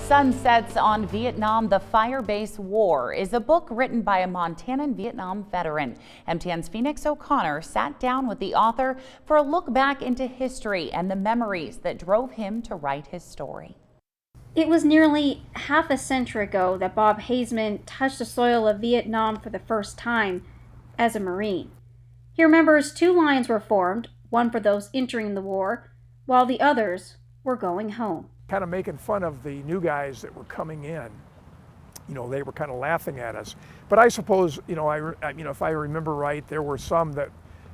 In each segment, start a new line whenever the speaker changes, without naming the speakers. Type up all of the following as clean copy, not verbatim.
Sunsets on Vietnam, The Fire-Based War is a book written by a Montanan Vietnam veteran. MTN's Phoenix O'Connor sat down with the author for a look back into history and the memories that drove him to write his story.
It was nearly half a century ago that Bob Haseman touched the soil of Vietnam for the first time as a Marine. He remembers 2 lines were formed, one for those entering the war, while the others were going home.
Kind of making fun of the new guys that were coming in. You know, they were kind of laughing at us. But I suppose, if I remember right, there were some that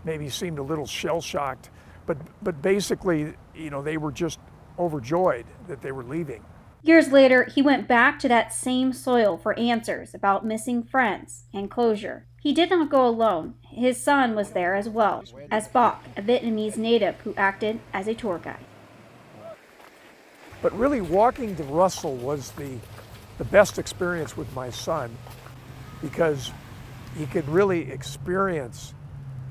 maybe seemed a little shell-shocked. But basically, they were just overjoyed that they were leaving.
Years later, he went back to that same soil for answers about missing friends and closure. He did not go alone. His son was there as well as Bok, a Vietnamese native who acted as a tour guide.
But really walking to Russell was the best experience with my son, because he could really experience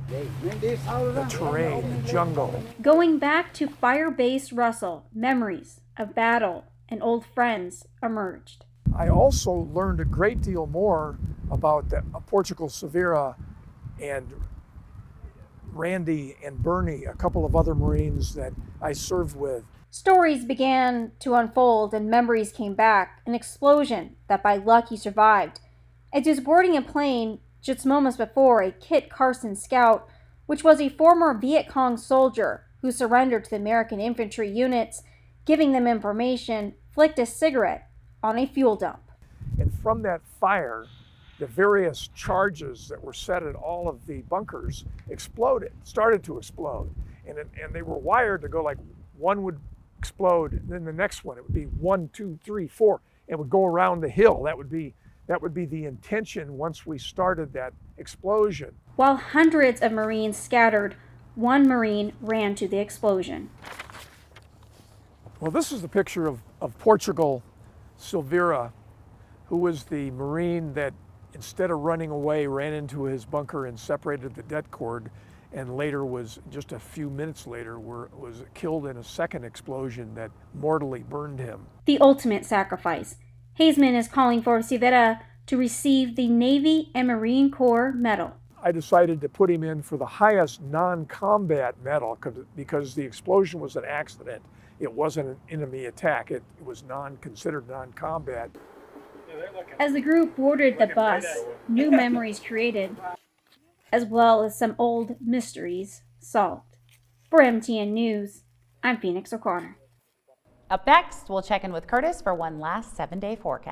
the terrain, the jungle.
Going back to fire-based Russell, memories of battle and old friends emerged.
I also learned a great deal more about Portugal Severa and Randy and Bernie, a couple of other Marines that I served with.
Stories began to unfold and memories came back, an explosion that by luck he survived. As he was boarding a plane just moments before, a Kit Carson scout, which was a former Viet Cong soldier who surrendered to the American infantry units, giving them information, flicked a cigarette on a fuel dump.
And from that fire, the various charges that were set at all of the bunkers started to explode. And they were wired to go like one would explode, and then the next one, it would be 1, 2, 3, 4, and would go around the hill. That would be the intention once we started that explosion.
While hundreds of Marines scattered, one Marine ran to the explosion.
Well, this is the picture of Portugal Silveira, who was the Marine that, instead of running away, ran into his bunker and separated the det cord, and later was, just a few minutes later, was killed in a second explosion that mortally burned him.
The ultimate sacrifice. Haseman is calling for Silveira to receive the Navy and Marine Corps Medal.
I decided to put him in for the highest non-combat medal because the explosion was an accident. It wasn't an enemy attack. It was considered non-combat.
As the group boarded the bus, new memories created, as well as some old mysteries solved. For MTN News, I'm Phoenix O'Connor.
Up next, we'll check in with Curtis for one last 7-day forecast.